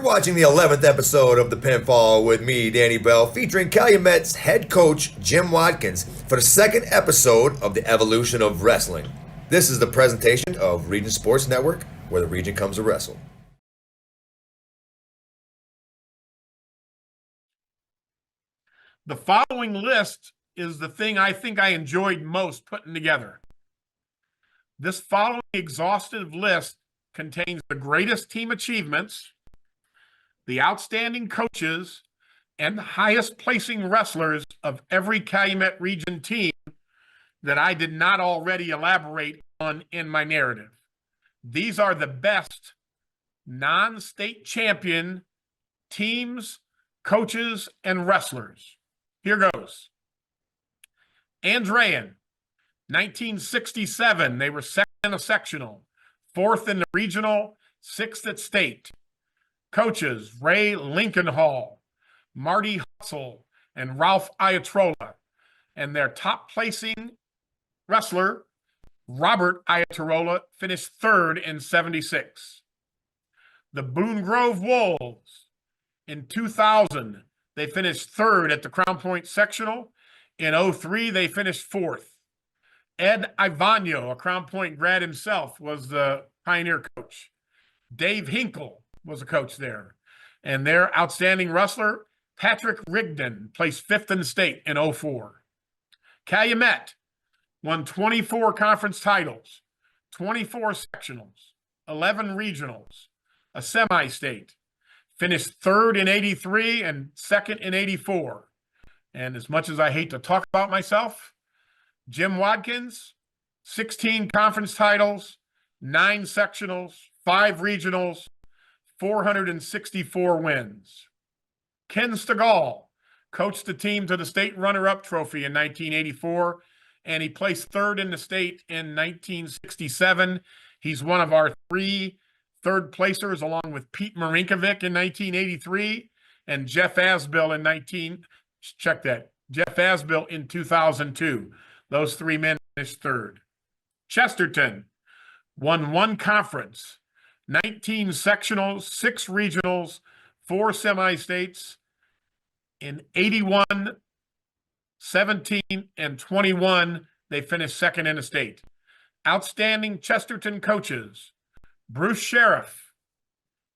You're watching the 11th episode of the Pinfall with me, Danny Bell, featuring Calumet's head coach, Jim Wadkins, for the second episode of the evolution of wrestling. This is the presentation of Region Sports Network, where the region comes to wrestle. The following list is the thing I think I enjoyed most putting together. This following exhaustive list contains the greatest team achievements, the outstanding coaches, and the highest placing wrestlers of every Calumet region team that I did not already elaborate on in my narrative. These are the best non-state champion teams, coaches, and wrestlers. Here goes. Andrean, 1967, they were second in a sectional, fourth in the regional, sixth at state. Coaches, Ray Lincolnhall, Marty Hutzel, and Ralph Ayatrola. And their top placing wrestler, Robert Ayatrola, finished third in 76. The Boone Grove Wolves, in 2000, they finished third at the Crown Point sectional. In 03, they finished fourth. Ed Ivanyo, a Crown Point grad himself, was the pioneer coach. Dave Hinkle was a coach there. And their outstanding wrestler, Patrick Rigdon, placed fifth in the state in 04. Calumet won 24 conference titles, 24 sectionals, 11 regionals, a semi-state, finished third in 83 and second in 84. And as much as I hate to talk about myself, Jim Wadkins, 16 conference titles, 9 sectionals, 5 regionals, 464 wins. Ken Stegall coached the team to the state runner-up trophy in 1984, and he placed third in the state in 1967. He's one of our 3 third placers, along with Pete Marinkovic in 1983 and Jeff Asbill Jeff Asbill in 2002. Those 3 men finished third. Chesterton won 1 conference, 19 sectionals, 6 regionals, 4 semi-states. In 81, 17, and 21, they finished second in the state. Outstanding Chesterton coaches, Bruce Sheriff,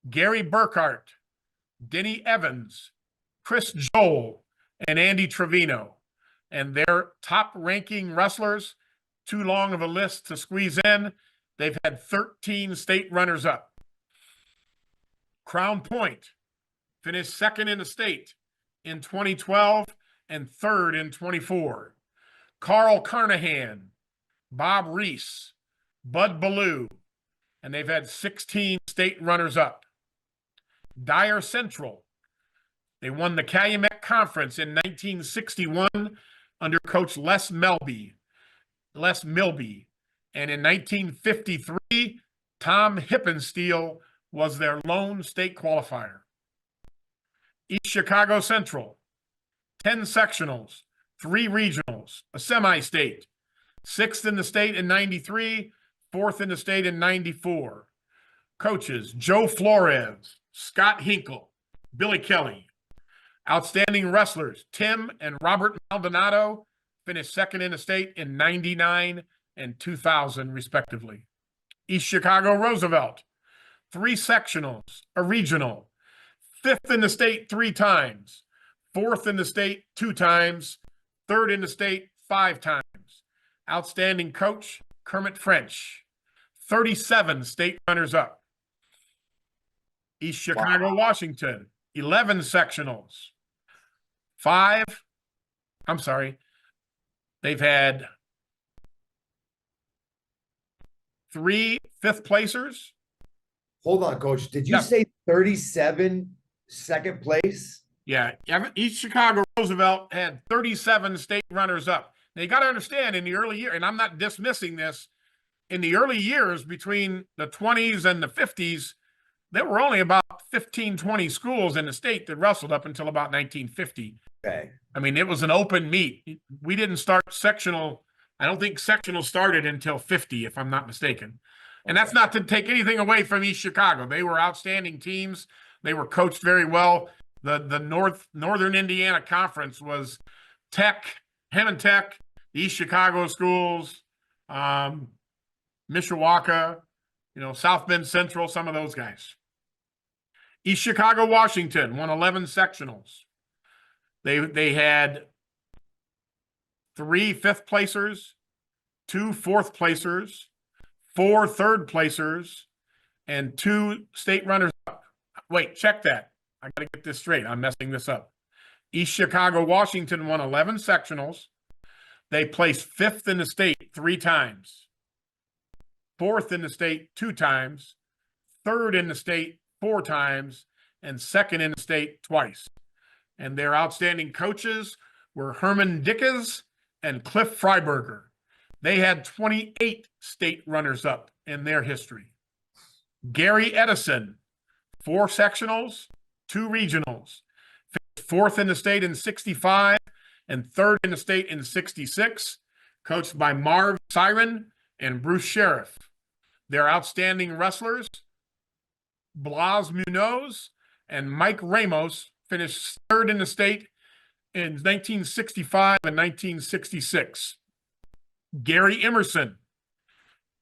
Gary Burkhart, Denny Evans, Chris Joel, and Andy Trevino. And their top-ranking wrestlers, too long of a list to squeeze in, they've had 13 state runners-up. Crown Point finished second in the state in 2012 and third in 24. Carl Carnahan, Bob Reese, Bud Ballou, and they've had 16 state runners-up. Dyer Central, they won the Calumet Conference in 1961 under Coach Les Milby. And in 1953, Tom Hippensteel was their lone state qualifier. East Chicago Central, 10 sectionals, 3 regionals, a semi-state, 6th in the state in 93, 4th in the state in 94. Coaches, Joe Flores, Scott Hinkle, Billy Kelly. Outstanding wrestlers, Tim and Robert Maldonado, finished second in the state in 99 and 2000, respectively. East Chicago Roosevelt, 3 sectionals, a regional, 5th in the state 3 times, 4th in the state 2 times, 3rd in the state 5 times. Outstanding coach, Kermit French, 37 state runners-up. East Chicago, Washington, 11 sectionals, they've had 3 fifth placers. Hold on, Coach. Did you say 37 second place? Yeah. East Chicago Roosevelt had 37 state runners-up. Now, you got to understand, in the early year, and I'm not dismissing this, in the early years between the 20s and the 50s, there were only about 15, 20 schools in the state that wrestled up until about 1950. Okay. I mean, it was an open meet. We didn't start sectional. I don't think sectional started until 50, if I'm not mistaken. And that's not to take anything away from East Chicago. They were outstanding teams. They were coached very well. The Northern Indiana Conference was Tech, Hammond Tech, the East Chicago schools, Mishawaka, South Bend Central, some of those guys. East Chicago, Washington won 11 sectionals. They had 3 fifth placers, 2 fourth placers, 4 third placers, and 2 state runners up. Wait, check that. I got to get this straight. I'm messing this up. East Chicago, Washington won 11 sectionals. They placed 5th in the state 3 times, 4th in the state 2 times, 3rd in the state 4 times, and 2nd in the state twice. And their outstanding coaches were Herman Dickes and Cliff Freiberger. They had 28 state runners-up in their history. Gary Edison, 4 sectionals, 2 regionals. 4th in the state in 65 and 3rd in the state in 66, coached by Marv Siren and Bruce Sheriff. Their outstanding wrestlers, Blas Munoz and Mike Ramos, finished 3rd in the state in 1965 and 1966. Gary Emerson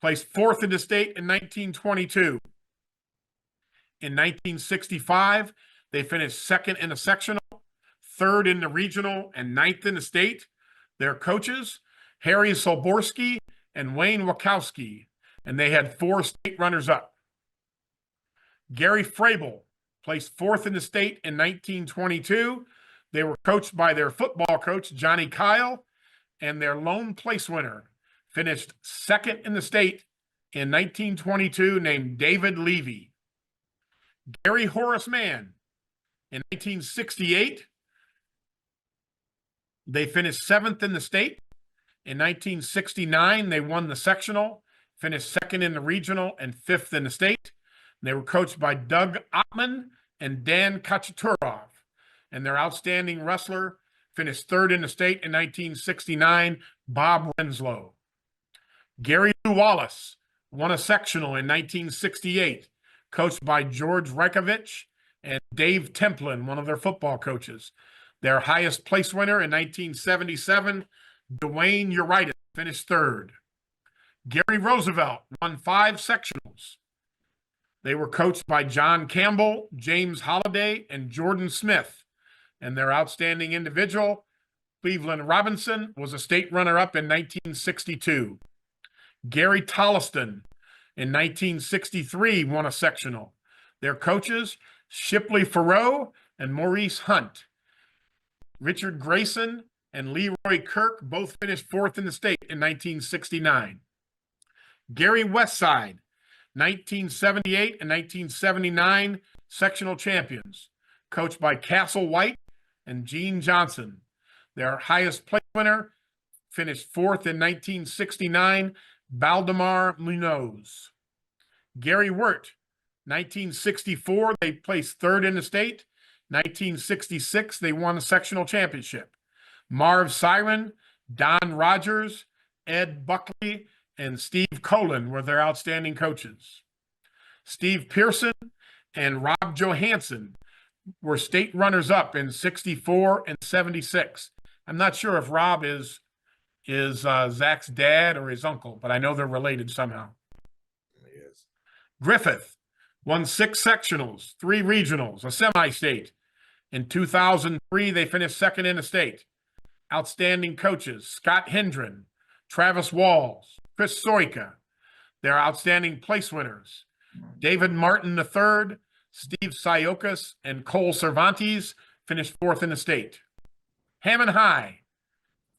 placed 4th in the state in 1922. In 1965, they finished 2nd in the sectional, 3rd in the regional, and 9th in the state. Their coaches, Harry Solborski and Wayne Wachowski, and they had 4 state runners-up. Gary Frabel placed 4th in the state in 1922. They were coached by their football coach, Johnny Kyle, and their lone place winner finished 2nd in the state in 1922, named David Levy. Gary Horace Mann, in 1968, they finished 7th in the state. In 1969, they won the sectional, finished 2nd in the regional, and 5th in the state. They were coached by Doug Ottman and Dan Kachaturov. And their outstanding wrestler finished 3rd in the state in 1969, Bob Renslow. Gary Lou Wallace won a sectional in 1968, coached by George Reikovich and Dave Templin, one of their football coaches. Their highest place winner in 1977, Dwayne Uritis, finished 3rd. Gary Roosevelt won 5 sectionals. They were coached by John Campbell, James Holliday, and Jordan Smith. And their outstanding individual, Cleveland Robinson, was a state runner-up in 1962. Gary Tolliston, in 1963, won a sectional. Their coaches, Shipley Farrow and Maurice Hunt. Richard Grayson and Leroy Kirk both finished 4th in the state in 1969. Gary Westside, 1978 and 1979 sectional champions, coached by Castle White and Gene Johnson. Their highest place winner finished 4th in 1969, Baldemar Munoz. Gary Wirt, 1964, they placed 3rd in the state. 1966, they won a sectional championship. Marv Siren, Don Rogers, Ed Buckley, and Steve Colin were their outstanding coaches. Steve Pearson and Rob Johansson were state runners-up in 64 and 76. I'm not sure if Rob is Zach's dad or his uncle, but I know they're related somehow. He is. Griffith won 6 sectionals, 3 regionals, a semi-state. In 2003, they finished 2nd in the state. Outstanding coaches, Scott Hendren, Travis Walls, Chris Soika. Their outstanding place winners, David Martin III, Steve Siokas, and Cole Cervantes, finished 4th in the state. Hammond High,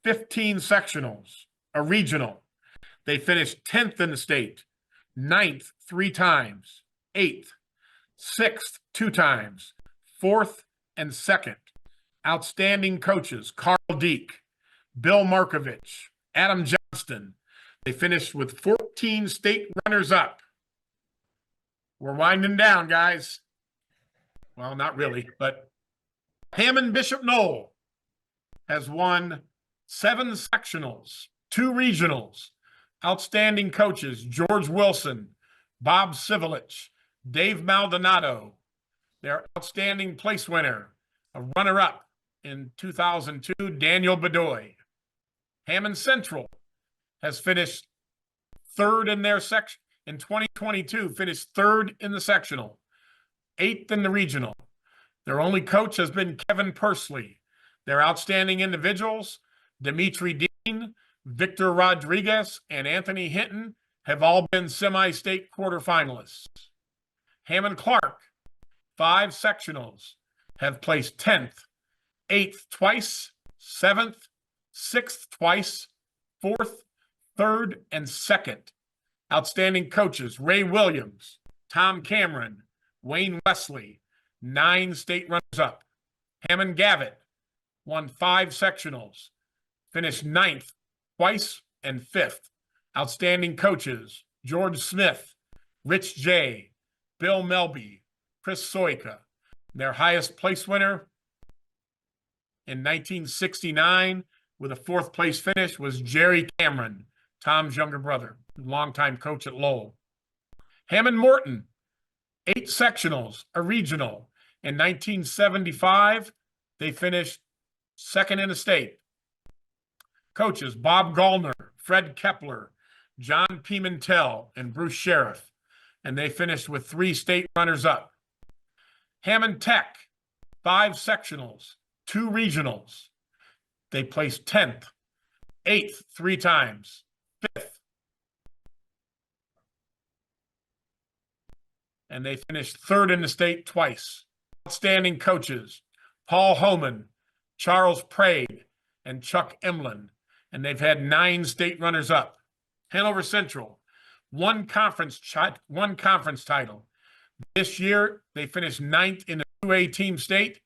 15 sectionals, a regional. They finished 10th in the state, 9th 3 times, 8th, 6th 2 times, 4th and 2nd. Outstanding coaches, Carl Deek, Bill Markovich, Adam Johnston. They finished with 14 state runners-up. We're winding down, guys. Well, not really, but Hammond Bishop Knoll has won 7 sectionals, 2 regionals. Outstanding coaches, George Wilson, Bob Sivelich, Dave Maldonado, Their outstanding place winner, a runner-up in 2002, Daniel Bedoy. Hammond Central has finished third in their section in 2022, finished third in the sectional, 8th in the regional. Their only coach has been Kevin Pursley. Their outstanding individuals, Dimitri Dean, Victor Rodriguez, and Anthony Hinton, have all been semi-state quarterfinalists. Hammond Clark, 5 sectionals, have placed 10th, 8th twice, 7th, 6th twice, 4th, 3rd, and 2nd. Outstanding coaches, Ray Williams, Tom Cameron, Wayne Wesley, 9 state runners-up. Hammond Gavitt won 5 sectionals, finished 9th twice and 5th. Outstanding coaches, George Smith, Rich J., Bill Melby, Chris Soika. Their highest place winner in 1969 with a 4th place finish was Jerry Cameron, Tom's younger brother, longtime coach at Lowell. Hammond Morton, 8 sectionals, a regional. In 1975, they finished 2nd in the state. Coaches, Bob Gallner, Fred Kepler, John Pimentel, and Bruce Sheriff, and they finished with 3 state runners-up. Hammond Tech, 5 sectionals, 2 regionals. They placed 10th, 8th 3 times, 5th. And they finished 3rd in the state twice. Outstanding coaches, Paul Homan, Charles Prague, and Chuck Emlin, and they've had 9 state runners-up. Hanover Central, one conference title. This year, they finished 9th in the 2A team state.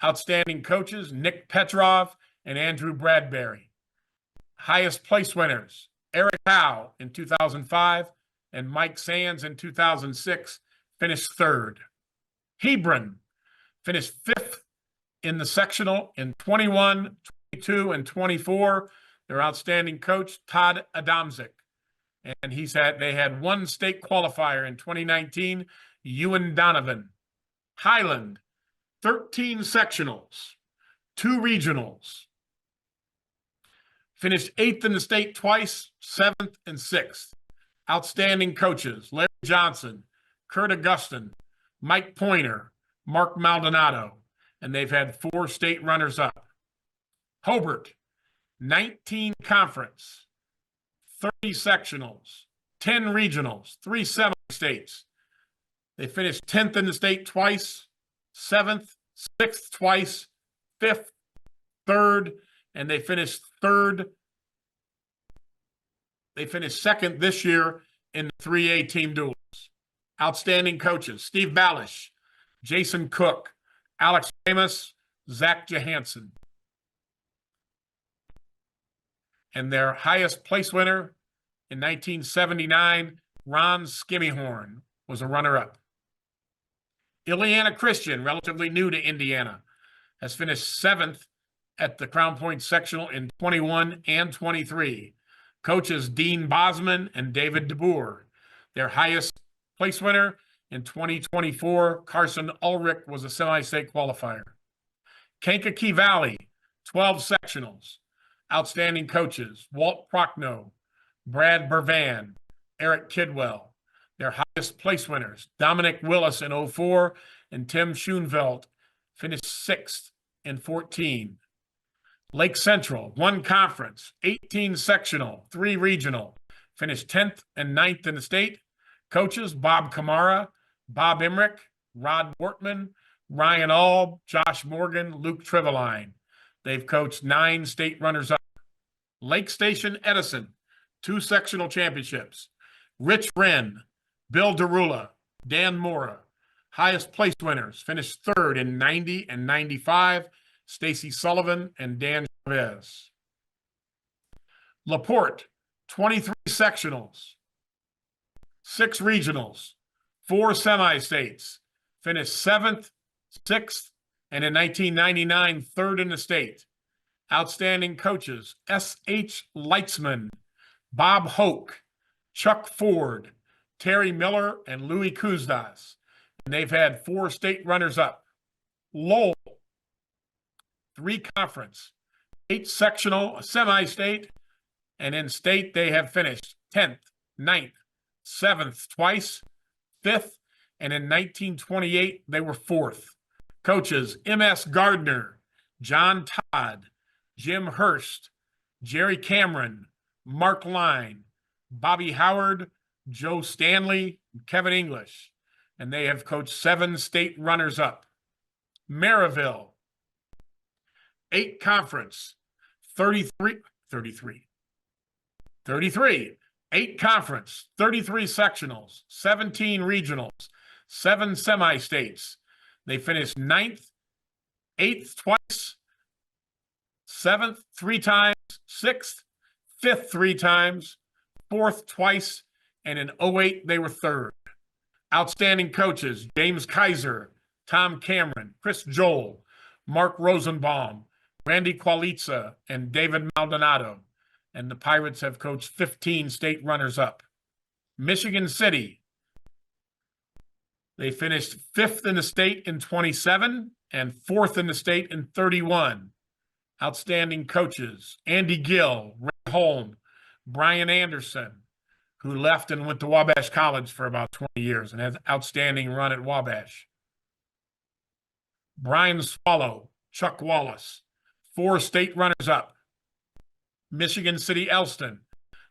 Outstanding coaches, Nick Petrov and Andrew Bradbury. Highest place winners, Eric Howe in 2005 and Mike Sands in 2006, finished 3rd. Hebron finished 5th in the sectional in 21, 22, and 24. Their outstanding coach, Todd Adamczyk. And they had 1 state qualifier in 2019, Ewan Donovan. Highland, 13 sectionals, 2 regionals. Finished 8th in the state twice, 7th and 6th. Outstanding coaches, Larry Johnson, Kurt Augustin, Mike Pointer, Mark Maldonado, and they've had 4 state runners-up. Hobart, 19 conference, 30 sectionals, 10 regionals, 3 semi-states. They finished 10th in the state twice, 7th, 6th twice, 5th, 3rd, and they finished 3rd. They finished 2nd this year in the 3A team duels. Outstanding coaches, Steve Balish, Jason Cook, Alex Amos, Zach Johansson. And their highest place winner in 1979, Ron Skimmyhorn, was a runner-up. Ileana Christian, relatively new to Indiana, has finished 7th at the Crown Point sectional in 21 and 23. Coaches Dean Bosman and David DeBoer. Their highest place winner in 2024, Carson Ulrich, was a semi-state qualifier. Kankakee Valley, 12 sectionals. Outstanding coaches, Walt Prochnow, Brad Bervan, Eric Kidwell. Their highest place winners, Dominic Willis in 04 and Tim Schoenveld, finished 6th in 14. Lake Central, 1 conference, 18 sectional, 3 regional, finished 10th and 9th in the state. Coaches, Bob Kamara, Bob Emmerich, Rod Wortman, Ryan Alb, Josh Morgan, Luke Triveline. They've coached 9 state runners-up. Lake Station Edison, 2 sectional championships. Rich Wren, Bill Derula, Dan Mora. Highest place winners, finished 3rd in 90 and 95, Stacy Sullivan and Dan Chavez. LaPorte, 23 sectionals, 6 regionals, 4 semi-states, finished 7th, 6th, and in 1999, 3rd in the state. Outstanding coaches, S.H. Leitzman, Bob Hoke, Chuck Ford, Terry Miller, and Louis Kuzdas. And they've had 4 state runners-up. Lowell, 3 conference, 8 sectional, semi-state, and in state they have finished 10th, 9th, 7th twice, 5th, and in 1928 they were 4th. Coaches: M.S. Gardner, John Todd, Jim Hurst, Jerry Cameron, Mark Line, Bobby Howard, Joe Stanley, Kevin English, and they have coached 7 state runners-up. Maryville, 8 conference, 33, 8 conference, 33 sectionals, 17 regionals, 7 semi-states. They finished 9th, 8th twice, 7th 3 times, 6th, 5th 3 times, 4th twice, and in 08 they were 3rd. Outstanding coaches: James Kaiser, Tom Cameron, Chris Joel, Mark Rosenbaum, Randy Qualitza, and David Maldonado. And the Pirates have coached 15 state runners-up. Michigan City, they finished 5th in the state in 27 and 4th in the state in 31. Outstanding coaches: Andy Gill, Ray Holm, Brian Anderson, who left and went to Wabash College for about 20 years and had an outstanding run at Wabash. Brian Swallow, Chuck Wallace, 4 state runners-up. Michigan City Elston,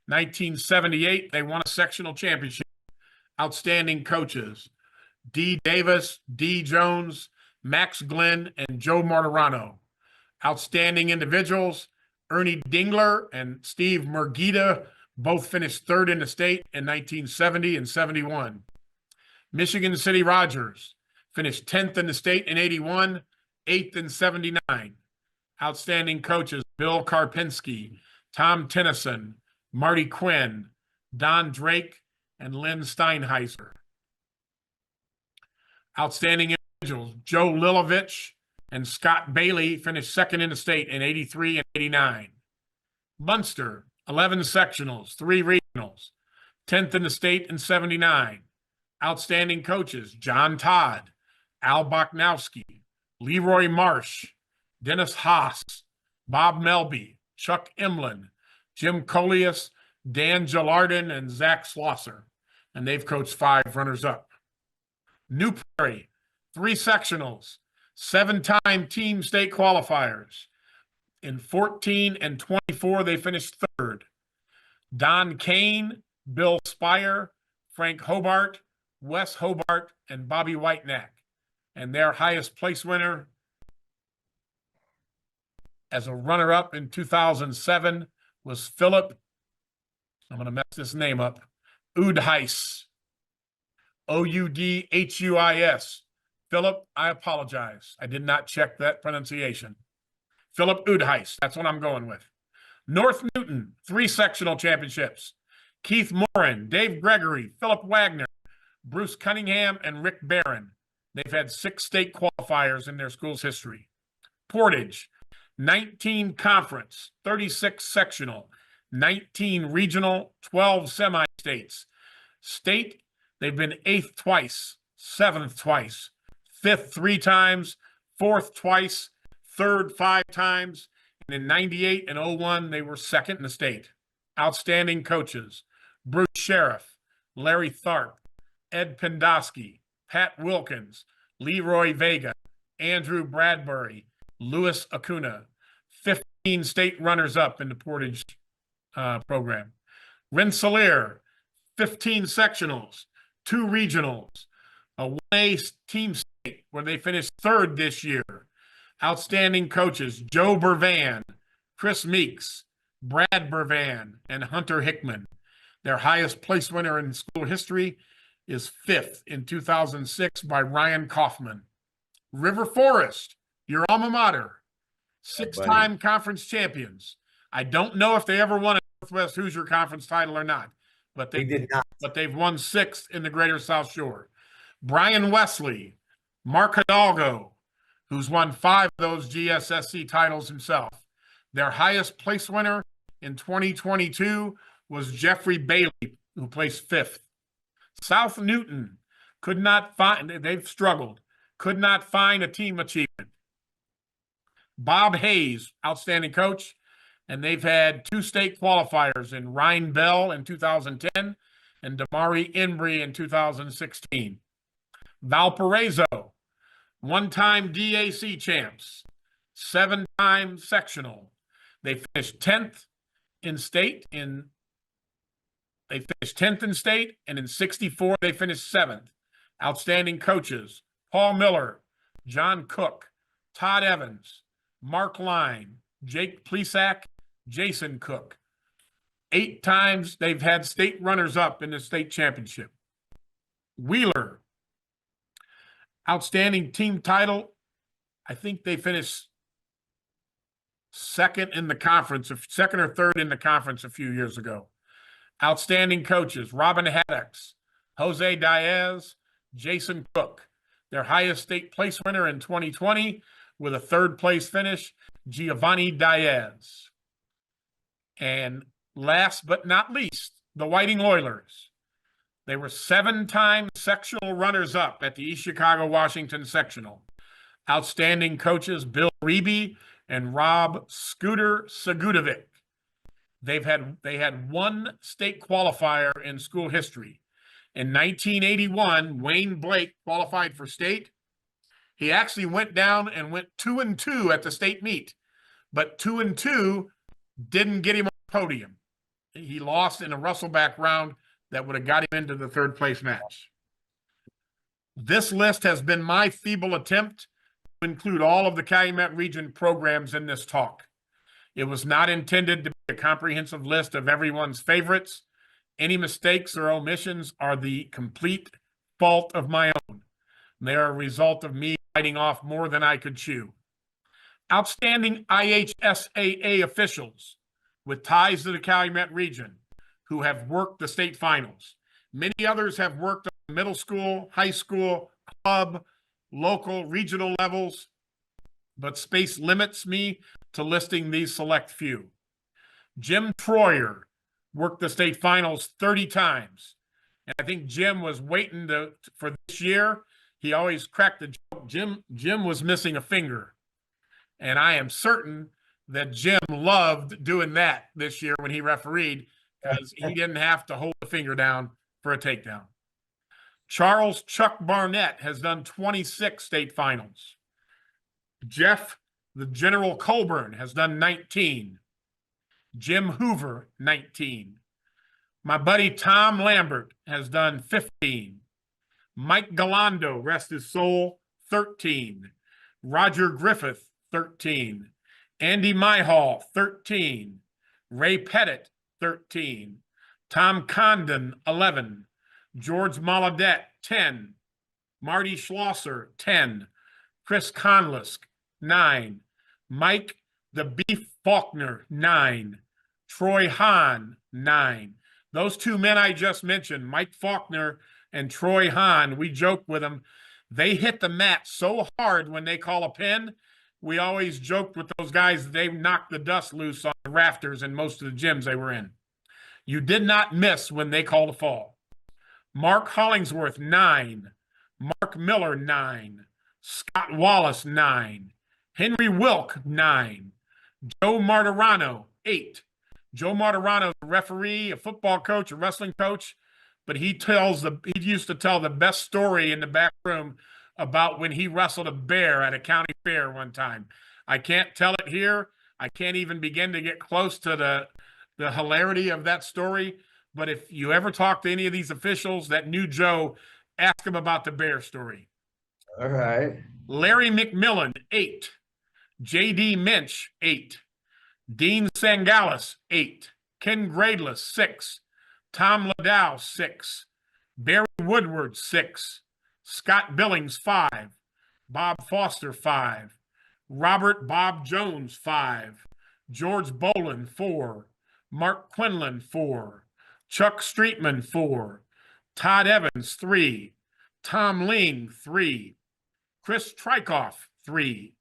1978, they won a sectional championship. Outstanding coaches: D. Davis, D. Jones, Max Glenn, and Joe Martirano. Outstanding individuals: Ernie Dingler and Steve Murgita both finished 3rd in the state in 1970 and 71. Michigan City Rogers finished 10th in the state in 81, 8th in 79. Outstanding coaches: Bill Karpinski, Tom Tennyson, Marty Quinn, Don Drake, and Lynn Steinheiser. Outstanding individuals: Joe Lilovich and Scott Bailey finished 2nd in the state in 83 and 89. Munster, 11 sectionals, 3 regionals, 10th in the state in 79. Outstanding coaches: John Todd, Al Bochnowski, Leroy Marsh, Dennis Haas, Bob Melby, Chuck Emlin, Jim Coleus, Dan Gilardin, and Zach Slosser. And they've coached 5 runners-up. New Prairie, 3 sectionals, 7-time team state qualifiers. In 14 and 24, they finished 3rd. Don Kane, Bill Spire, Frank Hobart, Wes Hobart, and Bobby Whitenack. And their highest place winner as a runner-up in 2007 was Philip, I'm going to mess this name up, Udhuis, Oudhuis. Philip, I apologize. I did not check that pronunciation. Philip Udhuis, that's what I'm going with. North Newton, 3 sectional championships. Keith Morin, Dave Gregory, Philip Wagner, Bruce Cunningham, and Rick Barron. They've had 6 state qualifiers in their school's history. Portage, 19 conference, 36 sectional, 19 regional, 12 semi-states. State, they've been 8th twice, 7th twice, 5th 3 times, 4th twice, 3rd 5 times, and in 98 and 01, they were 2nd in the state. Outstanding coaches: Bruce Sheriff, Larry Tharp, Ed Pendosky, Pat Wilkins, Leroy Vega, Andrew Bradbury, Louis Acuna. 15 state runners-up in the Portage program. Rensselaer, 15 sectionals, 2 regionals, a 1A team state where they finished 3rd this year. Outstanding coaches: Joe Bervan, Chris Meeks, Brad Bervan, and Hunter Hickman. Their highest place winner in school history is 5th in 2006 by Ryan Kaufman. River Forest, your alma mater, 6-time conference champions. I don't know if they ever won a Northwest Hoosier Conference title or not, but they did not. But they've won 6th in the Greater South Shore. Brian Wesley, Mark Hidalgo, who's won 5 of those GSSC titles himself. Their highest place winner in 2022 was Jeffrey Bailey, who placed 5th. South Newton, they've struggled, could not find a team achievement. Bob Hayes, outstanding coach, and they've had 2 state qualifiers in Ryan Bell in 2010 and Damari Embry in 2016. Valparaiso, 1-time DAC champs, 7-time sectional. They finished 10th in state and in 64 they finished 7th. Outstanding coaches: Paul Miller, John Cook, Todd Evans, Mark Line, Jake Plesac, Jason Cook. 8 times they've had state runners-up in the state championship. Wheeler, outstanding team title. I think they finished second or third in the conference a few years ago. Outstanding coaches: Robin Haddocks, Jose Diaz, Jason Cook. Their highest state place winner in 2020 with a 3rd place finish, Giovanni Diaz. And last but not least, the Whiting Oilers. They were 7-time sectional runners-up at the East Chicago Washington sectional. Outstanding coaches: Bill Reby and Rob Scooter Sagutovic. They had 1 state qualifier in school history. In 1981, Wayne Blake qualified for state. He actually went down and went 2-2 at the state meet, but 2-2 didn't get him on the podium. He lost in a Russellback round that would have got him into the 3rd place match. This list has been my feeble attempt to include all of the Calumet region programs in this talk. It was not intended to be a comprehensive list of everyone's favorites. Any mistakes or omissions are the complete fault of my own. They are a result of me biting off more than I could chew. Outstanding IHSAA officials with ties to the Calumet region who have worked the state finals. Many others have worked on middle school, high school, club, local, regional levels, but space limits me to listing these select few. Jim Troyer worked the state finals 30 times. And I think Jim was waiting for this year. He always cracked the joke. Jim was missing a finger. And I am certain that Jim loved doing that this year when he refereed, because he didn't have to hold the finger down for a takedown. Charles Chuck Barnett has done 26 state finals. Jeff, the General Colburn, has done 19. Jim Hoover, 19. My buddy Tom Lambert has done 15. Mike Galando, rest his soul, 13. Roger Griffith, 13. Andy Myhall, 13. Ray Pettit, 13. Tom Condon, 11. George Maladette, 10. Marty Schlosser, 10. Chris Conlisk, 9. Mike the Beef Faulkner, 9. Troy Hahn, 9. Those 2 men I just mentioned, Mike Faulkner and Troy Hahn, we joke with them. They hit the mat so hard when they call a pin. We always joked with those guys that they knocked the dust loose on the rafters in most of the gyms they were in. You did not miss when they called a fall. Mark Hollingsworth, 9. Mark Miller, 9. Scott Wallace, 9. Henry Wilk, 9. Joe Martirano, 8. Joe Martirano is a referee, a football coach, a wrestling coach, but he used to tell the best story in the back room about when he wrestled a bear at a county fair one time. I can't tell it here. I can't even begin to get close to the hilarity of that story. But if you ever talk to any of these officials that knew Joe, ask him about the bear story. All right. Larry McMillan, 8. J.D. Minch, 8. Dean Sangalis, 8. Ken Gradeless, 6. Tom Ladow, 6. Barry Woodward, 6. Scott Billings, 5. Bob Foster, 5. Robert Bob Jones, 5. George Bolin, 4. Mark Quinlan, 4. Chuck Streetman, 4. Todd Evans, 3. Tom Ling, 3. Chris Trikoff, 3.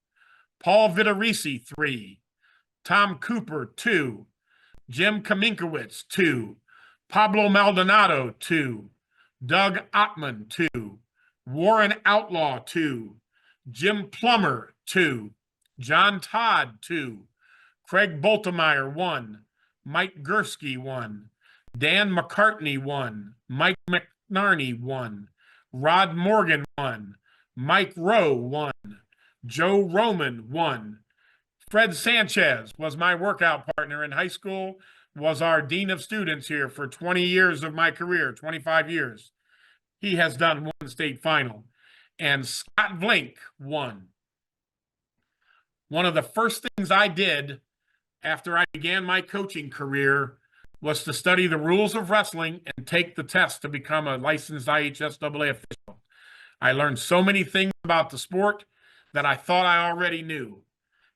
Paul Vitorisi, 3. Tom Cooper, 2. Jim Kaminkowitz, 2. Pablo Maldonado, 2. Doug Ottman, 2. Warren Outlaw, 2. Jim Plummer, 2. John Todd, 2. Craig Boltemeyer, 1. Mike Gursky, 1. Dan McCartney, 1. Mike McNarney, 1. Rod Morgan, 1. Mike Rowe, 1. Joe Roman, 1. Fred Sanchez was my workout partner in high school, was our dean of students here for 20 years of my career, 25 years. He has done one state final. And Scott Vlink, 1. One of the first things I did after I began my coaching career was to study the rules of wrestling and take the test to become a licensed IHSAA official. I learned so many things about the sport that I thought I already knew,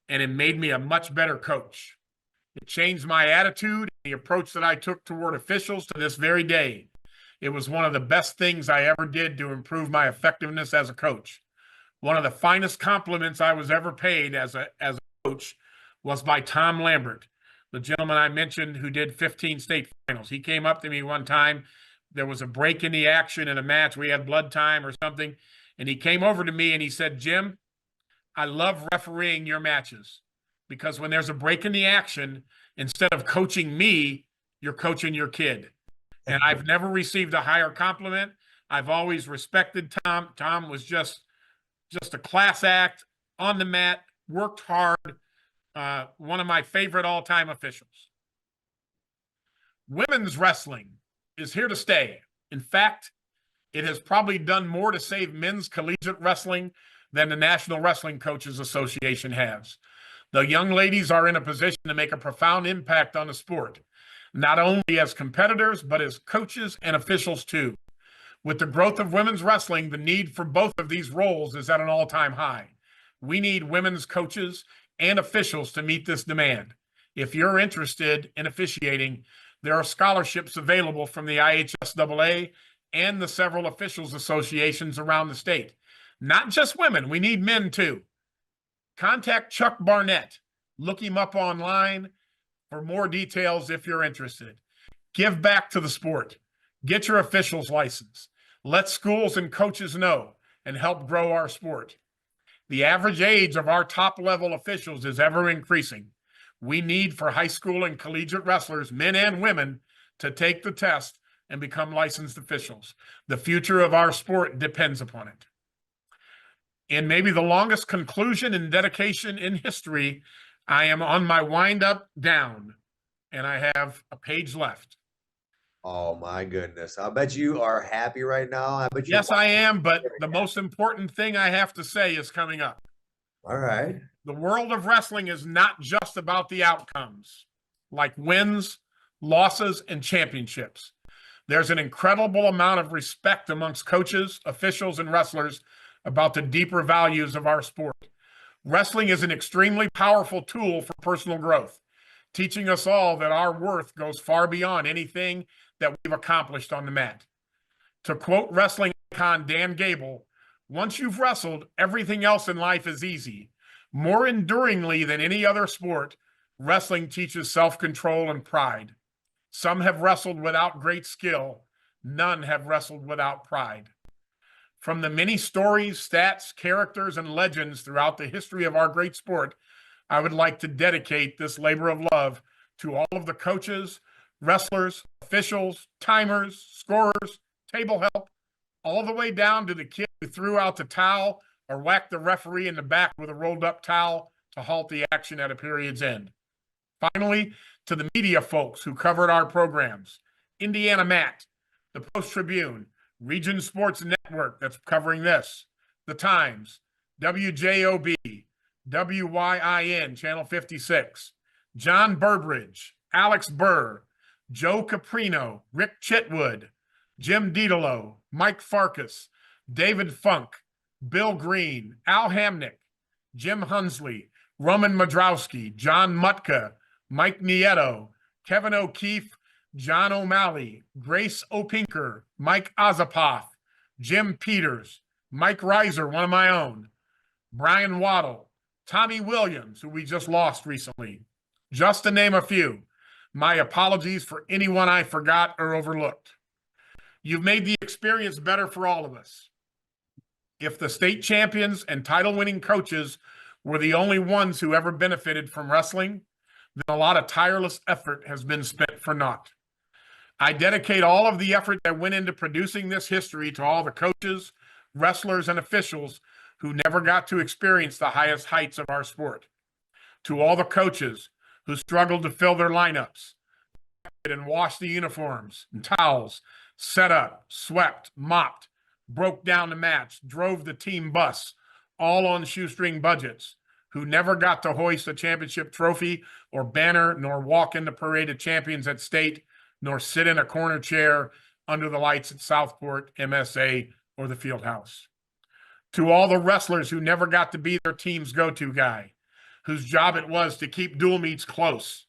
and it made me a much better coach. It changed my attitude and the approach that I took toward officials to this very day. It was one of the best things I ever did to improve my effectiveness as a coach. One of the finest compliments I was ever paid as a coach was by Tom Lambert, the gentleman I mentioned who did 15 state finals. He came up to me one time. There was a break in the action in a match. We had blood time or something. And he came over to me and he said, "Jim, I love refereeing your matches because when there's a break in the action, instead of coaching me, you're coaching your kid." And I've never received a higher compliment. I've always respected Tom. Tom was just a class act on the mat, worked hard. One of my favorite all-time officials. Women's wrestling is here to stay. In fact, it has probably done more to save men's collegiate wrestling than the National Wrestling Coaches Association has. The young ladies are in a position to make a profound impact on the sport, not only as competitors, but as coaches and officials too. With the growth of women's wrestling, the need for both of these roles is at an all-time high. We need women's coaches and officials to meet this demand. If you're interested in officiating, there are scholarships available from the IHSAA and the several officials associations around the state. Not just women, we need men too. Contact Chuck Barnett. Look him up online for more details if you're interested. Give back to the sport. Get your officials license. Let schools and coaches know and help grow our sport. The average age of our top-level officials is ever increasing. We need for high school and collegiate wrestlers, men and women, to take the test and become licensed officials. The future of our sport depends upon it. In maybe the longest conclusion and dedication in history, I am on my wind-up down, and I have a page left. Oh my goodness. I bet you are happy right now. I bet you. Yes, I am, but the most important thing I have to say is coming up. All right. The world of wrestling is not just about the outcomes, like wins, losses, and championships. There's an incredible amount of respect amongst coaches, officials, and wrestlers about the deeper values of our sport. Wrestling is an extremely powerful tool for personal growth, teaching us all that our worth goes far beyond anything that we've accomplished on the mat. To quote wrestling icon Dan Gable, "Once you've wrestled, everything else in life is easy. More enduringly than any other sport, wrestling teaches self-control and pride. Some have wrestled without great skill. None have wrestled without pride." From the many stories, stats, characters, and legends throughout the history of our great sport, I would like to dedicate this labor of love to all of the coaches, wrestlers, officials, timers, scorers, table help, all the way down to the kid who threw out the towel or whacked the referee in the back with a rolled up towel to halt the action at a period's end. Finally, to the media folks who covered our programs, Indiana Matt, the Post-Tribune, Region Sports Network that's covering this, The Times, WJOB, WYIN, Channel 56, John Burbridge, Alex Burr, Joe Caprino, Rick Chitwood, Jim Dietelo, Mike Farkas, David Funk, Bill Green, Al Hamnick, Jim Hunsley, Roman Madrowski, John Mutka, Mike Nieto, Kevin O'Keefe, John O'Malley, Grace O'Pinker, Mike Ozapoff, Jim Peters, Mike Reiser, one of my own, Brian Waddle, Tommy Williams, who we just lost recently, just to name a few. My apologies for anyone I forgot or overlooked. You've made the experience better for all of us. If the state champions and title-winning coaches were the only ones who ever benefited from wrestling, then a lot of tireless effort has been spent for naught. I dedicate all of the effort that went into producing this history to all the coaches, wrestlers, and officials who never got to experience the highest heights of our sport. To all the coaches who struggled to fill their lineups and washed the uniforms and towels, set up, swept, mopped, broke down the match, drove the team bus, all on shoestring budgets, who never got to hoist a championship trophy or banner, nor walk in the parade of champions at state, nor sit in a corner chair under the lights at Southport, MSA, or the Fieldhouse. To all the wrestlers who never got to be their team's go-to guy, whose job it was to keep dual meets close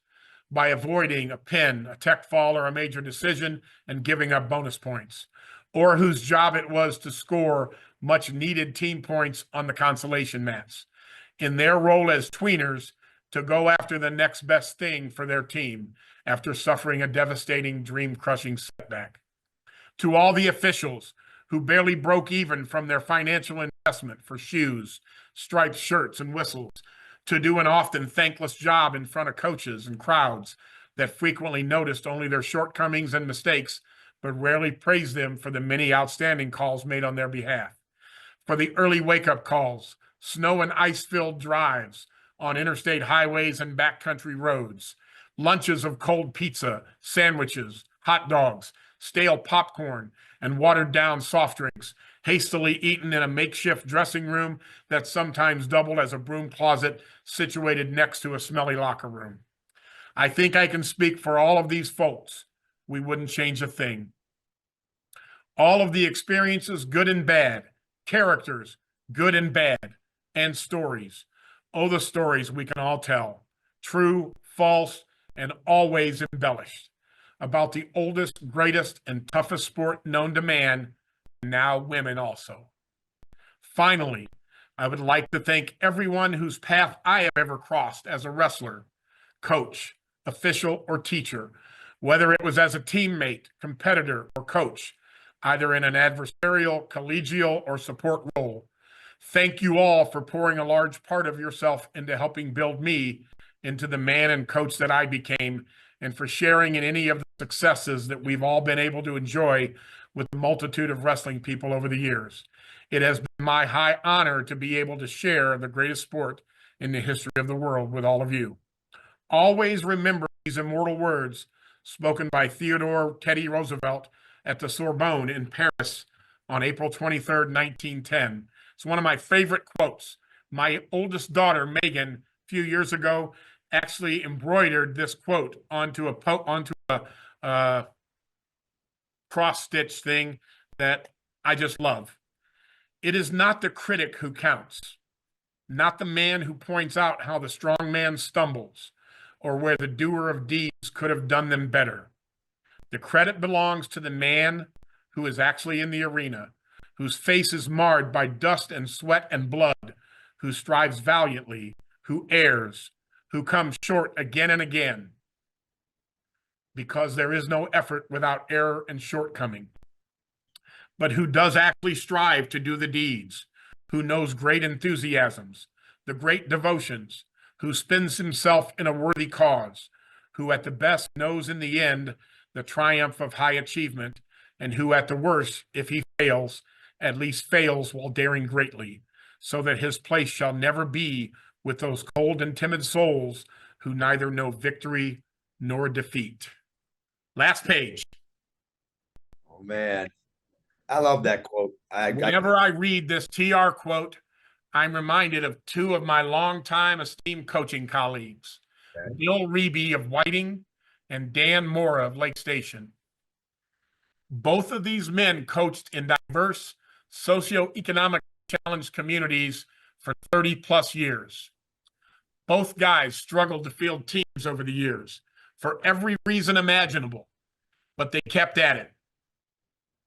by avoiding a pin, a tech fall, or a major decision and giving up bonus points, or whose job it was to score much-needed team points on the consolation mats, in their role as tweeners to go after the next best thing for their team after suffering a devastating, dream-crushing setback. To all the officials who barely broke even from their financial investment for shoes, striped shirts, and whistles, to do an often thankless job in front of coaches and crowds that frequently noticed only their shortcomings and mistakes, but rarely praised them for the many outstanding calls made on their behalf. For the early wake-up calls, snow and ice-filled drives on interstate highways and backcountry roads, lunches of cold pizza, sandwiches, hot dogs, stale popcorn, and watered-down soft drinks, hastily eaten in a makeshift dressing room that sometimes doubled as a broom closet situated next to a smelly locker room. I think I can speak for all of these folks. We wouldn't change a thing. All of the experiences, good and bad, characters, good and bad, and stories. Oh, the stories we can all tell. True, false, and always embellished. About the oldest, greatest, and toughest sport known to man, and now women also. Finally, I would like to thank everyone whose path I have ever crossed as a wrestler, coach, official, or teacher, whether it was as a teammate, competitor, or coach, either in an adversarial, collegial, or support role. Thank you all for pouring a large part of yourself into helping build me into the man and coach that I became, and for sharing in any of the successes that we've all been able to enjoy with the multitude of wrestling people over the years. It has been my high honor to be able to share the greatest sport in the history of the world with all of you. Always remember these immortal words spoken by Theodore Teddy Roosevelt at the Sorbonne in Paris on April 23rd, 1910. It's one of my favorite quotes. My oldest daughter, Megan, a few years ago, actually embroidered this quote onto a cross-stitch thing that I just love. It is not the critic who counts, not the man who points out how the strong man stumbles or where the doer of deeds could have done them better. The credit belongs to the man who is actually in the arena, whose face is marred by dust and sweat and blood, who strives valiantly, who errs, who comes short again and again, because there is no effort without error and shortcoming, but who does actually strive to do the deeds, who knows great enthusiasms, the great devotions, who spends himself in a worthy cause, who at the best knows in the end the triumph of high achievement, and who at the worst, if he fails, at least fails while daring greatly, so that his place shall never be with those cold and timid souls who neither know victory nor defeat. Last page. Oh, man. I love that quote. Whenever I read this TR quote, I'm reminded of two of my longtime esteemed coaching colleagues, Okay. Bill Reeby of Whiting and Dan Mora of Lake Station. Both of these men coached in diverse socioeconomic challenged communities for 30 plus years. Both guys struggled to field teams over the years for every reason imaginable, but they kept at it.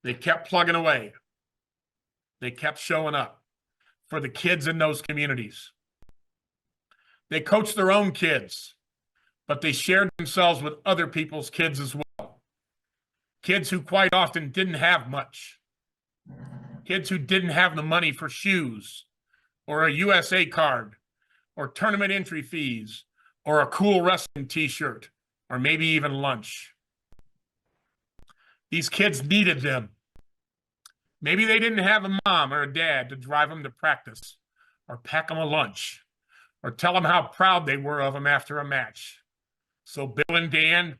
They kept plugging away. They kept showing up for the kids in those communities. They coached their own kids, but they shared themselves with other people's kids as well. Kids who quite often didn't have much. kids who didn't have the money for shoes or a USA card or tournament entry fees or a cool wrestling t-shirt or maybe even lunch. These kids needed them. Maybe they didn't have a mom or a dad to drive them to practice or pack them a lunch or tell them how proud they were of them after a match. So Bill and Dan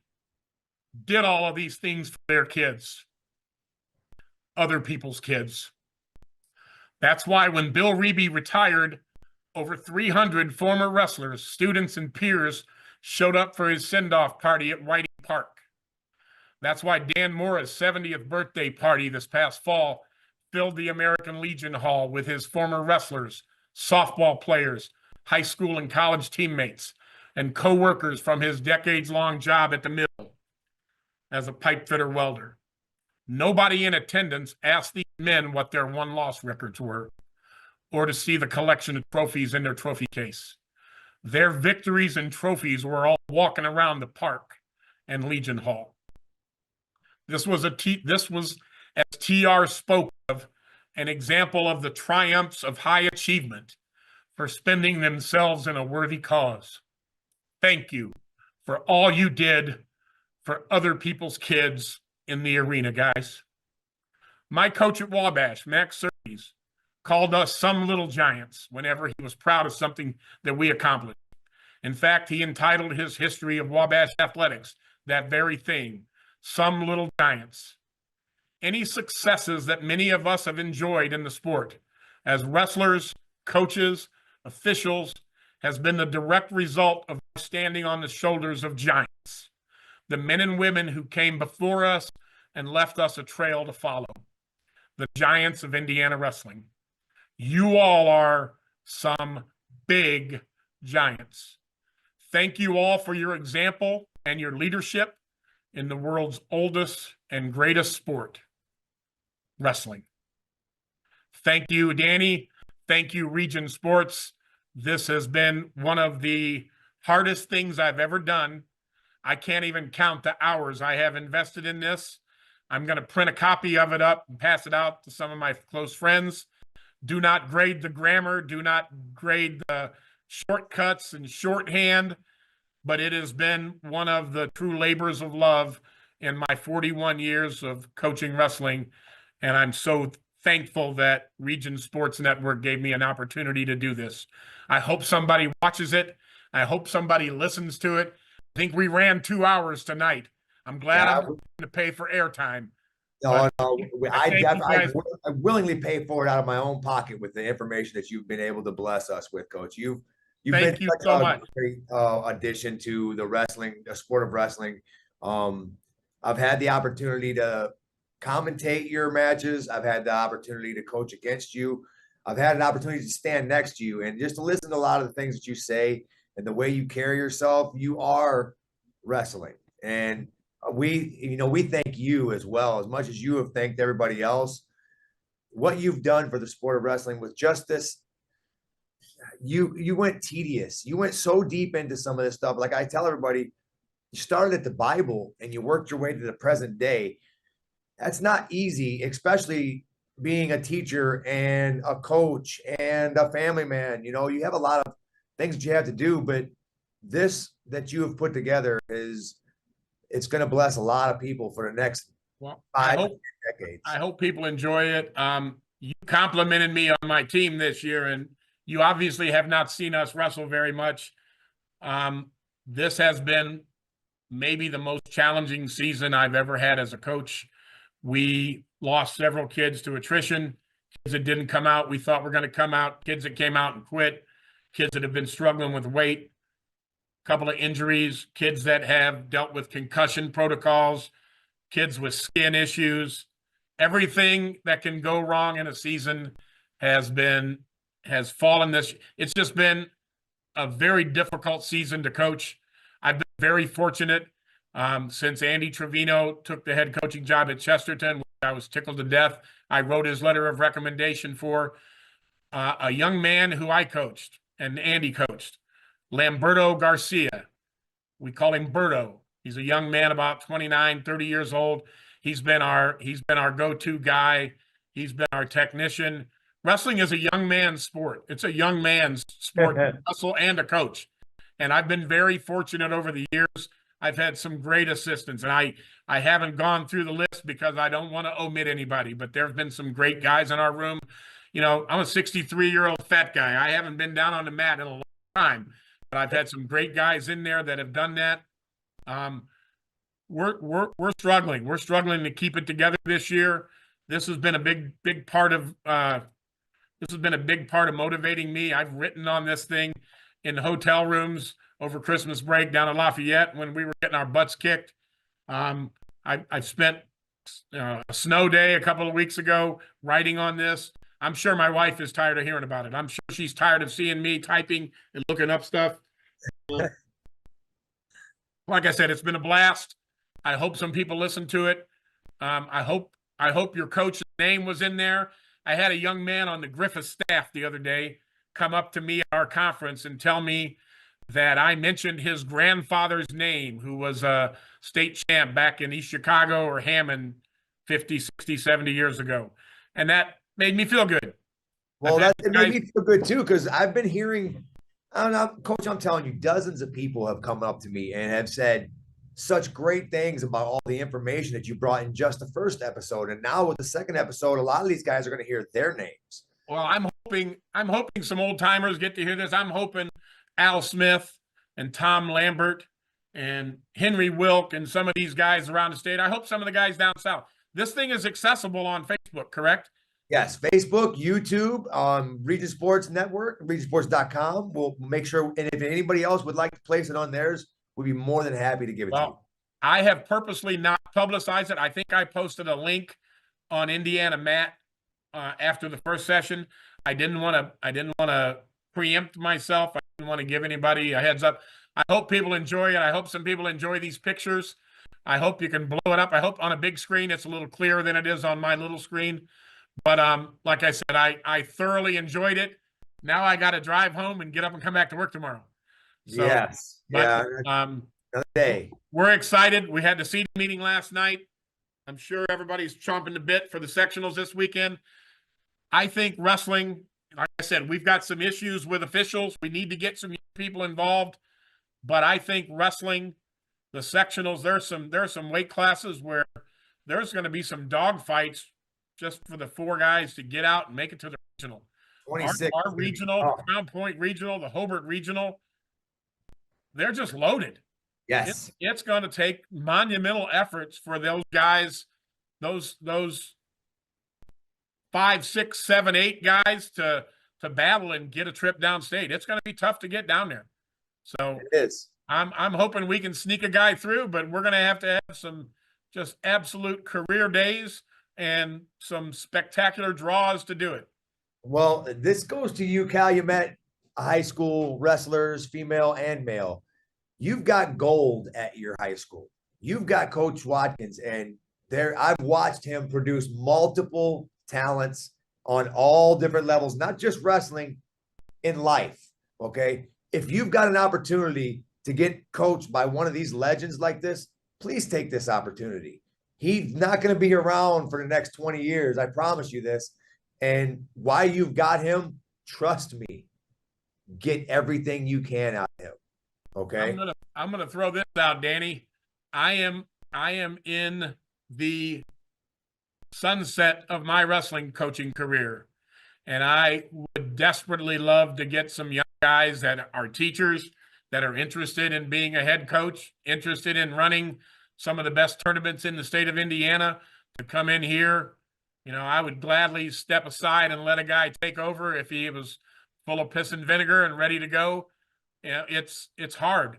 did all of these things for their kids, other people's kids. That's why when Bill Reby retired, over 300 former wrestlers, students, and peers showed up for his send-off party at Whiting Park. That's why Dan Mora's 70th birthday party this past fall filled the American Legion Hall with his former wrestlers, softball players, high school and college teammates, and co-workers from his decades-long job at the mill as a pipe fitter welder. Nobody in attendance asked these men what their won-loss records were or to see the collection of trophies in their trophy case. Their victories and trophies were all walking around the park and Legion Hall. This was, as TR spoke of, an example of the triumphs of high achievement for spending themselves in a worthy cause. Thank you for all you did for other people's kids in the arena, guys. My coach at Wabash, Max Surtees, called us some little giants whenever he was proud of something that we accomplished. In fact, he entitled his history of Wabash athletics that very thing, Some Little Giants. Any successes that many of us have enjoyed in the sport as wrestlers, coaches, officials, has been the direct result of standing on the shoulders of giants, the men and women who came before us and left us a trail to follow, the giants of Indiana wrestling. You all are some big giants. Thank you all for your example and your leadership in the world's oldest and greatest sport, wrestling. Thank you, Danny. Thank you, Region Sports. This has been one of the hardest things I've ever done. I can't even count the hours I have invested in this. I'm going to print a copy of it up and pass it out to some of my close friends. Do not grade the grammar. Do not grade the shortcuts and shorthand. But it has been one of the true labors of love in my 41 years of coaching wrestling. And I'm so thankful that Region Sports Network gave me an opportunity to do this. I hope somebody watches it. I hope somebody listens to it. I think we ran 2 hours tonight. I'm glad I'm going to pay for airtime. No, I willingly pay for it out of my own pocket with the information that you've been able to bless us with, Coach. You've Thank been you such so a much. great addition to the sport of wrestling. I've had the opportunity to commentate your matches. I've had the opportunity to coach against you. I've had an opportunity to stand next to you and just to listen to a lot of the things that you say and the way you carry yourself. You are wrestling, and we thank you as well, as much as you have thanked everybody else. What you've done for the sport of wrestling with justice, you went tedious. You went so deep into some of this stuff. Like I tell everybody, you started at the Bible and you worked your way to the present day. That's not easy, especially being a teacher and a coach and a family man. You have a lot of things that you have to do, but this that you have put together it's going to bless a lot of people for the next 5 decades. I hope people enjoy it. You complimented me on my team this year, and you obviously have not seen us wrestle very much. This has been maybe the most challenging season I've ever had as a coach. We lost several kids to attrition, kids that didn't come out. We thought were going to come out, kids that came out and quit, kids that have been struggling with weight, a couple of injuries, kids that have dealt with concussion protocols, kids with skin issues. Everything that can go wrong in a season has fallen this. It's just been a very difficult season to coach. I've been very fortunate since Andy Trevino took the head coaching job at Chesterton. I was tickled to death. I wrote his letter of recommendation for a young man who I coached and Andy coached, Lamberto Garcia. We call him Berto. He's a young man about 29, 30 years old. He's been our go-to guy. He's been our technician. Wrestling is a young man's sport. It's a young man's sport to wrestle and a coach. And I've been very fortunate over the years. I've had some great assistants, and I haven't gone through the list because I don't want to omit anybody, but there have been some great guys in our room. You know, I'm a 63-year-old fat guy. I haven't been down on the mat in a long time, but I've had some great guys in there that have done that. We're struggling. We're struggling to keep it together this year. This has been a big part of motivating me. I've written on this thing in hotel rooms over Christmas break down in Lafayette when we were getting our butts kicked. I spent a snow day a couple of weeks ago writing on this. I'm sure my wife is tired of hearing about it. I'm sure she's tired of seeing me typing and looking up stuff. Like I said, it's been a blast. I hope some people listen to it. I hope your coach's name was in there. I had a young man on the Griffith staff the other day come up to me at our conference and tell me that I mentioned his grandfather's name, who was a state champ back in East Chicago or Hammond 50, 60, 70 years ago. And that made me feel good. Well, it made me feel good too, because I've been hearing, I don't know, Coach, I'm telling you, dozens of people have come up to me and have said such great things about all the information that you brought in just the first episode. And now with the second episode, a lot of these guys are going to hear their names. Well, I'm hoping some old timers get to hear this. I'm hoping Al Smith and Tom Lambert and Henry Wilk and some of these guys around the state. I hope some of the guys down south. This thing is accessible on Facebook, correct? Yes, Facebook, YouTube, Region Sports Network, regionsports.com. We'll make sure, and if anybody else would like to place it on theirs, we'd be more than happy to give it to you. I have purposely not publicized it. I think I posted a link on Indiana Matt after the first session. I didn't want to preempt myself. I didn't want to give anybody a heads up. I hope people enjoy it. I hope some people enjoy these pictures. I hope you can blow it up. I hope on a big screen it's a little clearer than it is on my little screen. But like I said, I thoroughly enjoyed it. Now I got to drive home and get up and come back to work tomorrow. So, yes. Yeah. Another day. We're excited. We had the seed meeting last night. I'm sure everybody's chomping the bit for the sectionals this weekend. I think wrestling, like I said, we've got some issues with officials. We need to get some people involved. But I think wrestling, the sectionals, there's some weight classes where there's going to be some dog fights just for the four guys to get out and make it to the regional. 26. Our regional, the Crown Point regional, the Hobart regional, they're just loaded. Yes. It's going to take monumental efforts for those guys, those 5, 6, 7, 8 guys to battle and get a trip downstate. It's going to be tough to get down there. So it is. I'm hoping we can sneak a guy through, but we're going to have some just absolute career days and some spectacular draws to do it. Well, this goes to you, Calumet high school wrestlers, female and male. You've got gold at your high school. You've got Coach Wadkins, and I've watched him produce multiple talents on all different levels, not just wrestling, in life. Okay. If you've got an opportunity to get coached by one of these legends like this, please take this opportunity. He's not going to be around for the next 20 years. I promise you this. And why you've got him, trust me, get everything you can out of him. Okay. I'm gonna throw this out, Danny. I am in the sunset of my wrestling coaching career, and I would desperately love to get some young guys that are teachers that are interested in being a head coach, interested in running some of the best tournaments in the state of Indiana, to come in here. You know, I would gladly step aside and let a guy take over if he was full of piss and vinegar and ready to go. Yeah, it's hard.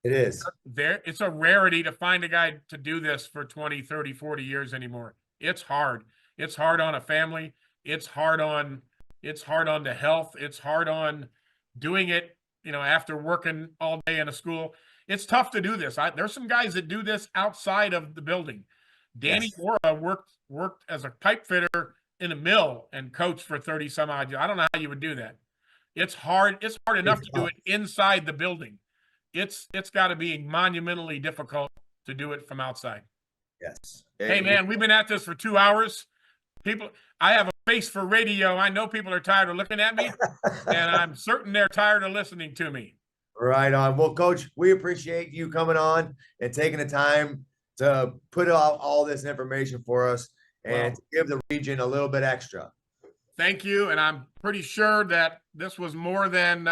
It is. It's a rarity to find a guy to do this for 20, 30, 40 years anymore. It's hard. It's hard on a family. It's hard on the health. It's hard on doing it, you know, after working all day in a school. It's tough to do this. There's some guys that do this outside of the building. Danny Mora worked as a pipe fitter in a mill and coached for 30 some odd years. I don't know how you would do that. It's hard. It's hard enough to do it inside the building. It's got to be monumentally difficult to do it from outside. Yes. Hey, man, we've been at this for 2 hours. People, I have a face for radio. I know people are tired of looking at me, and I'm certain they're tired of listening to me. Right on. Well, Coach, we appreciate you coming on and taking the time to put out all this information for us and to give the region a little bit extra. Thank you, and I'm pretty sure that this was more than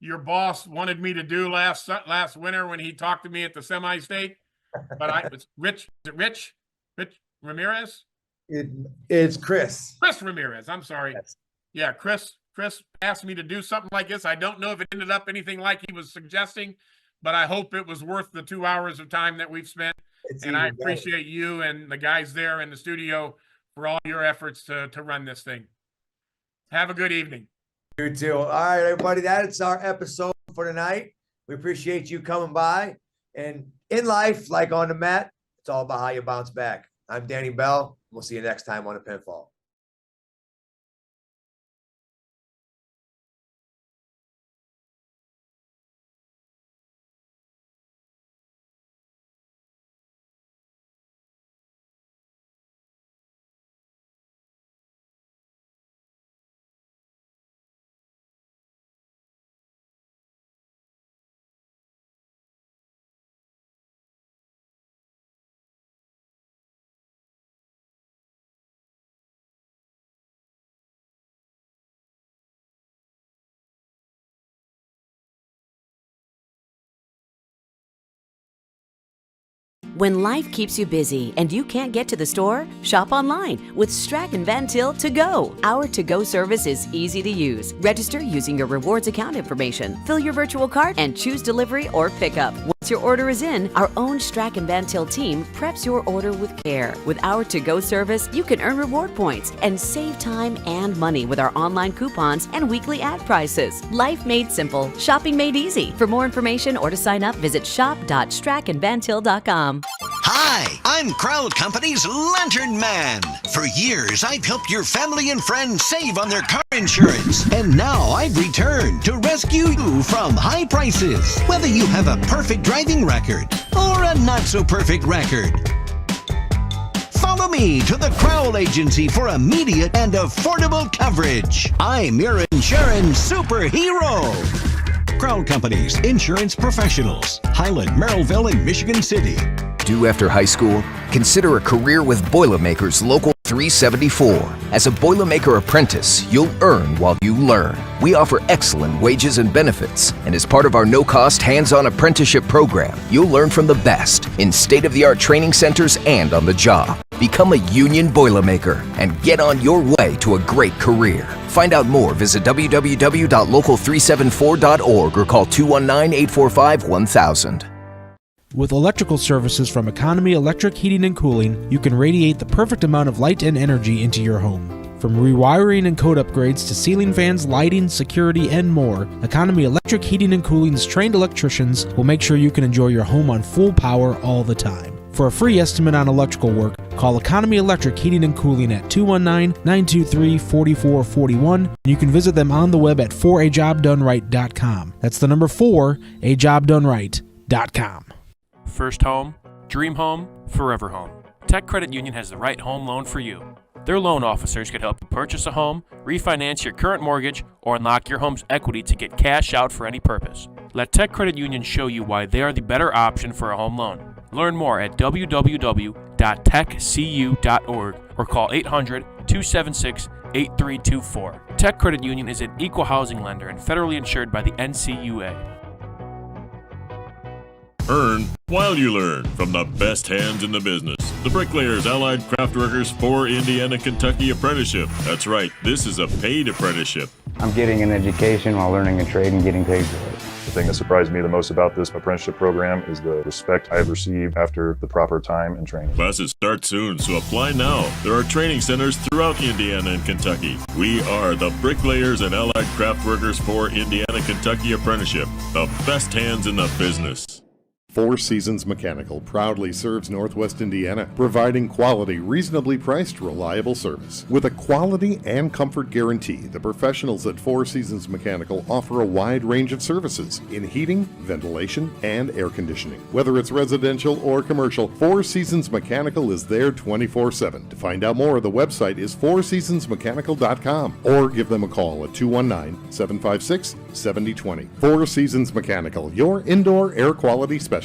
your boss wanted me to do last winter when he talked to me at the semi-state. But it's Rich. Is it Rich? Rich Ramirez? It's Chris. Chris Ramirez. I'm sorry. Yes. Yeah, Chris asked me to do something like this. I don't know if it ended up anything like he was suggesting, but I hope it was worth the 2 hours of time that we've spent. And I appreciate you and the guys there in the studio for all your efforts to run this thing. Have a good evening. You too. All right, everybody. That's our episode for tonight. We appreciate you coming by. And in life, like on the mat, it's all about how you bounce back. I'm Danny Bell. We'll see you next time on the Pinfall. When life keeps you busy and you can't get to the store, shop online with Strack & Van Til To Go. Our to-go service is easy to use. Register using your rewards account information, fill your virtual cart, and choose delivery or pickup. Once your order is in, our own Strack & Van Til team preps your order with care. With our to-go service, you can earn reward points and save time and money with our online coupons and weekly ad prices. Life made simple, shopping made easy. For more information or to sign up, visit shop.strackandvantil.com. Hi, I'm Crowd Company's Lantern Man. For years, I've helped your family and friends save on their car insurance. And now I've returned to rescue you from high prices. Whether you have a perfect driving record or a not-so-perfect record. Follow me to the Crowd Agency for immediate and affordable coverage. I'm your insurance superhero. Crowd Company's insurance professionals. Highland, Merrillville, and Michigan City. Due after high school? Consider a career with Boilermakers Local 374. As a Boilermaker apprentice, you'll earn while you learn. We offer excellent wages and benefits, and as part of our no-cost hands-on apprenticeship program, you'll learn from the best in state-of-the-art training centers and on the job. Become a union Boilermaker and get on your way to a great career. Find out more, visit www.local374.org or call 219-845-1000. With electrical services from Economy Electric Heating and Cooling, you can radiate the perfect amount of light and energy into your home. From rewiring and code upgrades to ceiling fans, lighting, security, and more, Economy Electric Heating and Cooling's trained electricians will make sure you can enjoy your home on full power all the time. For a free estimate on electrical work, call Economy Electric Heating and Cooling at 219-923-4441, and you can visit them on the web at 4ajobdoneright.com. That's the number 4ajobdoneright.com. First home, dream home, forever home. Tech Credit Union has the right home loan for you. Their loan officers can help you purchase a home, refinance your current mortgage, or unlock your home's equity to get cash out for any purpose. Let Tech Credit Union show you why they are the better option for a home loan. Learn more at www.techcu.org or call 800-276-8324. Tech Credit Union is an equal housing lender and federally insured by the NCUA. Earn while you learn from the best hands in the business. The Bricklayers Allied Craftworkers for Indiana, Kentucky Apprenticeship. That's right, this is a paid apprenticeship. I'm getting an education while learning a trade and getting paid for it. The thing that surprised me the most about this apprenticeship program is the respect I've received after the proper time and training. Classes start soon, so apply now. There are training centers throughout Indiana and Kentucky. We are the Bricklayers and Allied Craftworkers for Indiana, Kentucky Apprenticeship. The best hands in the business. Four Seasons Mechanical proudly serves Northwest Indiana, providing quality, reasonably priced, reliable service. With a quality and comfort guarantee, the professionals at Four Seasons Mechanical offer a wide range of services in heating, ventilation, and air conditioning. Whether it's residential or commercial, Four Seasons Mechanical is there 24/7. To find out more, the website is fourseasonsmechanical.com or give them a call at 219-756-7020. Four Seasons Mechanical, your indoor air quality specialists.